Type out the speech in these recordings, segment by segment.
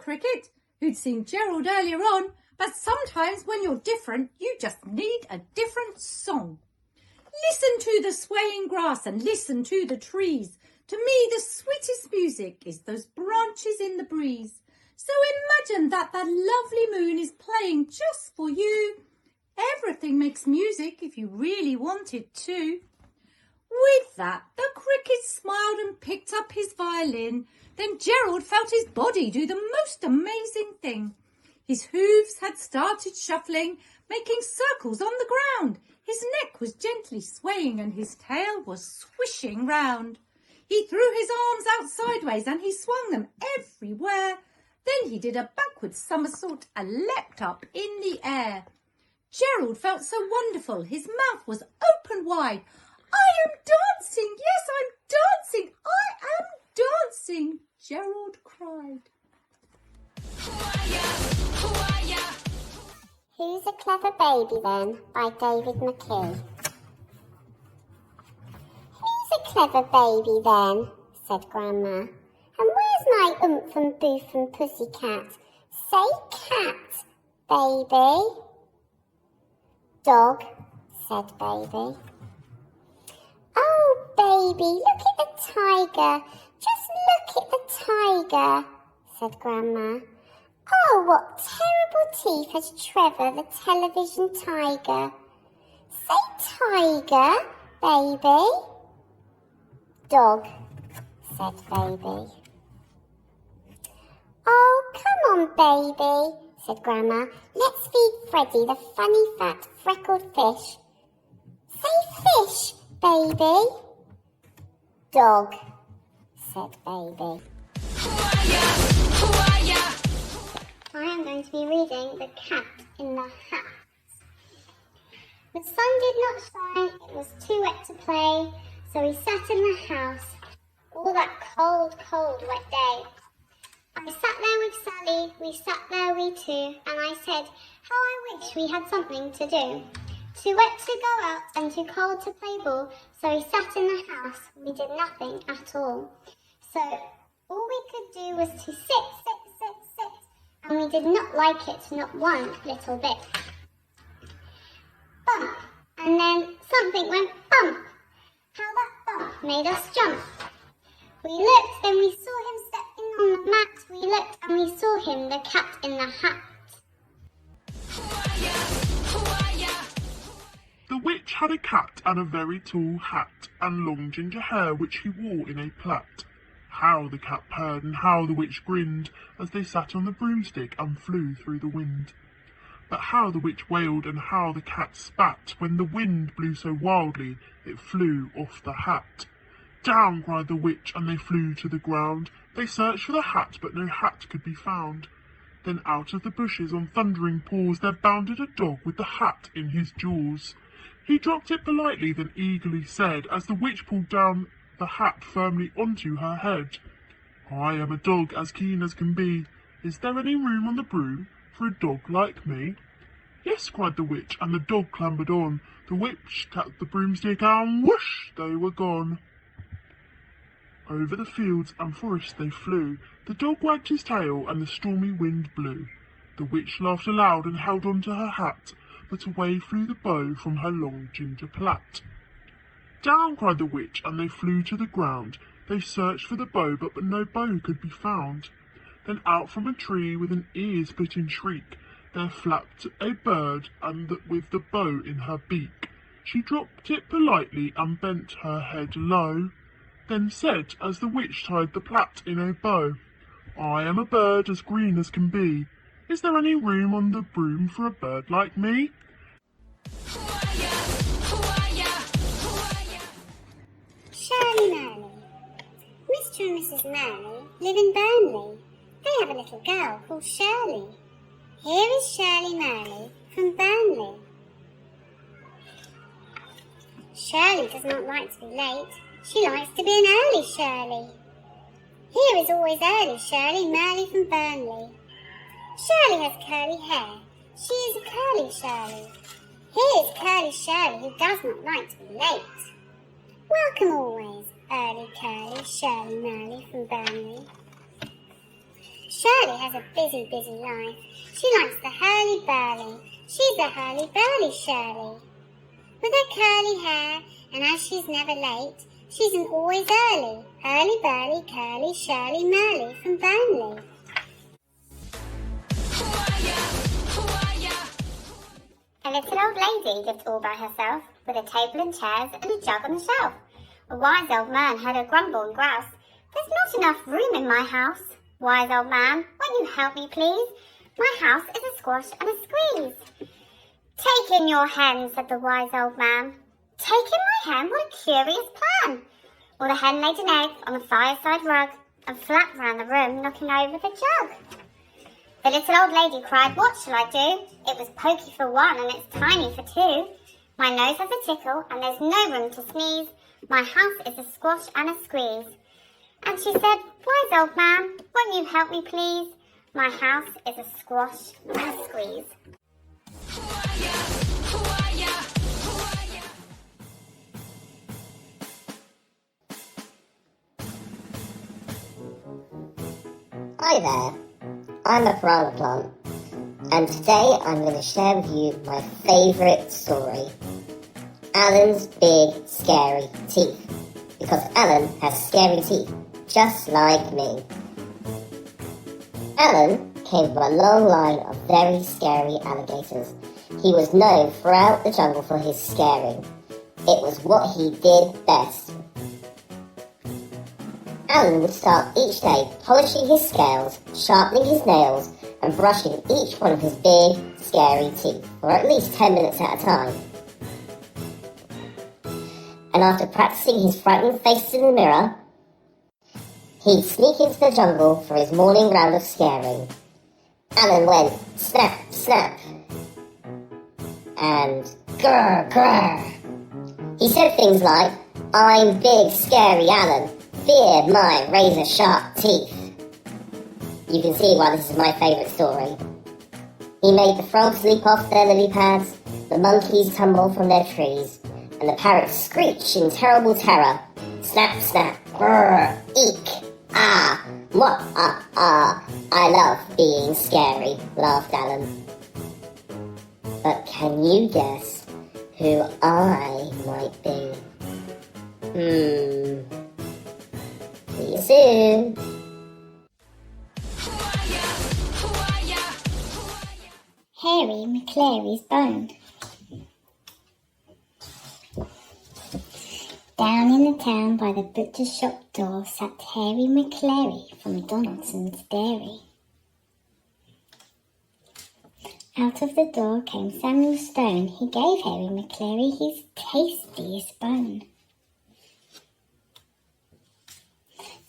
Cricket, who'd seen Gerald earlier on, but sometimes when you're different, you just need a different song. Listen to the swaying grass and listen to the trees. To me, the sweetest music is those branches in the breeze. So imagine that lovely moon is playing just for you. Everything makes music if you really want it to. With that, the Cricket smiled and picked up his violin. Then Gerald felt his body do the most amazing thing. His hooves had started shuffling, making circles on the ground. His neck was gently swaying and his tail was swishing round. He threw his arms out sideways and he swung them everywhere. Then he did a backward somersault and leapt up in the air. Gerald felt so wonderful. His mouth was open wide. I am dancing. Yes, I'm dancing. I am dancing, Gerald cried. Who's a Clever Baby Then? By David McKee. Who's a clever baby then? Said Grandma. And where's my oomph and boof and pussycat? Say cat, baby. Dog, said Baby. Oh, baby, look at the tiger. Just look at the tiger, said Grandma. Oh, what terrible teeth has Trevor, the television tiger. Say tiger, baby. Dog, said Baby. Oh, come on, baby, said Grandma. Let's feed Freddy, the funny, fat, freckled fish. Say fish, baby. Dog, said Baby. I am going to be reading The Cat in the Hat. The sun did not shine, it was too wet to play, so he sat in the house all that cold, cold, wet day. I sat there with Sally, we sat there we two, and I said, how I wish we had something to do. Too wet to go out and too cold to play ball, so we sat in the house, we did nothing at all. So all we could do was to sit, and we did not like it, not one little bit. Bump, and then something went bump. How that bump made us jump. We looked, then we saw him stepping on the mat. We looked and we saw him, the cat in the hat. The witch had a cat and a very tall hat, and long ginger hair which he wore in a plait. How the cat purred and how the witch grinned, as they sat on the broomstick and flew through the wind. But how the witch wailed and how the cat spat, when the wind blew so wildly it flew off the hat. Down, cried the witch, and they flew to the ground. They searched for the hat, but no hat could be found. Then out of the bushes on thundering paws there bounded a dog with the hat in his jaws. He dropped it politely, then eagerly said, as the witch pulled down the hat firmly onto her head, I am a dog as keen as can be. Is there any room on the broom for a dog like me? Yes, cried the witch, and the dog clambered on. The witch tapped the broomstick and whoosh, they were gone. Over the fields and forests they flew. The dog wagged his tail and the stormy wind blew. The witch laughed aloud and held on to her hat, but away flew the bow from her long ginger plait. Down, cried the witch, and they flew to the ground. They searched for the bow, but no bow could be found. Then out from a tree with an ear-splitting shriek, there flapped a bird, and with the bow in her beak. She dropped it politely and bent her head low, then said, as the witch tied the plait in a bow, I am a bird as green as can be. Is there any room on the broom for a bird like me? Shirley Merley. Mr. and Mrs. Merley live in Burnley. They have a little girl called Shirley. Here is Shirley Merley from Burnley. Shirley does not like to be late. She likes to be an early Shirley. Here is always early Shirley Merley from Burnley. Shirley has curly hair. She is a curly Shirley. Here is curly Shirley who does not like to be late. Welcome always, early curly Shirley Merley from Burnley. Shirley has a busy, busy life. She likes the hurly-burly. She's a hurly-burly Shirley. With her curly hair, and as she's never late, she's an always early. Hurly-burly, curly, Shirley Merly from Burnley. A little old lady lived all by herself, with a table and chairs and a jug on the shelf. A wise old man heard her grumble and grouse. "There's not enough room in my house. Wise old man, won't you help me please? My house is a squash and a squeeze." "Take in your hen," said the wise old man. "Take in my hen? What a curious plan." Well, the hen laid an egg on the fireside rug and flapped round the room, knocking over the jug. The little old lady cried, "What shall I do? It was pokey for one and it's tiny for two. My nose has a tickle and there's no room to sneeze. My house is a squash and a squeeze." And she said, "Wise old man, won't you help me please? My house is a squash and a squeeze." Hi there, I'm a piranha plant, and today I'm going to share with you my favourite story, Alan's Big Scary Teeth, because Alan has scary teeth, just like me. Alan came from a long line of very scary alligators. He was known throughout the jungle for his scaring. It was what he did best. Alan would start each day polishing his scales, sharpening his nails, and brushing each one of his big, scary teeth for at least 10 minutes at a time. And after practicing his frightened faces in the mirror, he'd sneak into the jungle for his morning round of scaring. Alan went snap, snap, and grr, grr. He said things like, "I'm Big Scary Alan. Fear my razor-sharp teeth." You can see why this is my favourite story. He made the frogs leap off their lily pads, the monkeys tumble from their trees, and the parrots screech in terrible terror. Snap, snap, brrr, eek, ah, mwah, ah, ah. I love being scary, laughed Alan. But can you guess who I might be? See you soon. Hairy McClary's bone. Down in the town by the butcher's shop door sat Hairy McClary from Donaldson's Dairy. Out of the door came Samuel Stone. He gave Hairy McClary his tastiest bone.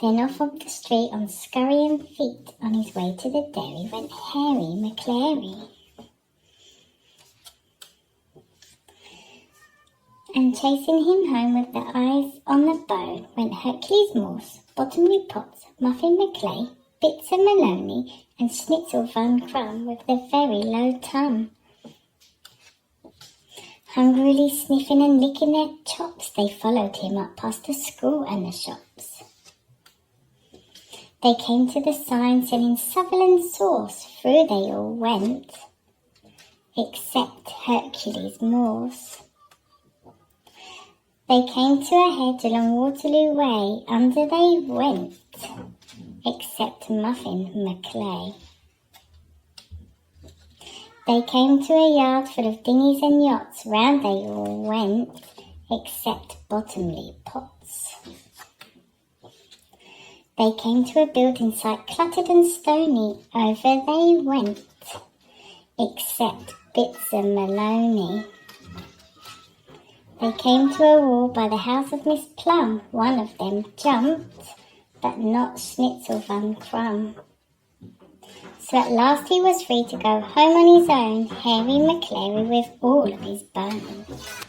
Then off up the street on scurrying feet, on his way to the dairy, went Hairy McClary. And chasing him home with the eyes on the bone went Hercules Morse, Bottomley Potts, Muffin McClay, Bitzer Maloney, and Schnitzel Van Crumb with the very low tum. Hungrily sniffing and licking their chops, they followed him up past the school and the shops. They came to the sign selling Sutherland sauce. Through they all went, except Hercules Morse. They came to a hedge along Waterloo Way. Under they went, except Muffin McClay. They came to a yard full of dinghies and yachts. Round they all went, except Bottomley Potts. They came to a building site cluttered and stony. Over they went, except Bitzer Maloney. They came to a wall by the house of Miss Plum. One of them jumped, but not Schnitzel Van Crumb. So at last he was free to go home on his own, Hairy McClary with all of his bones.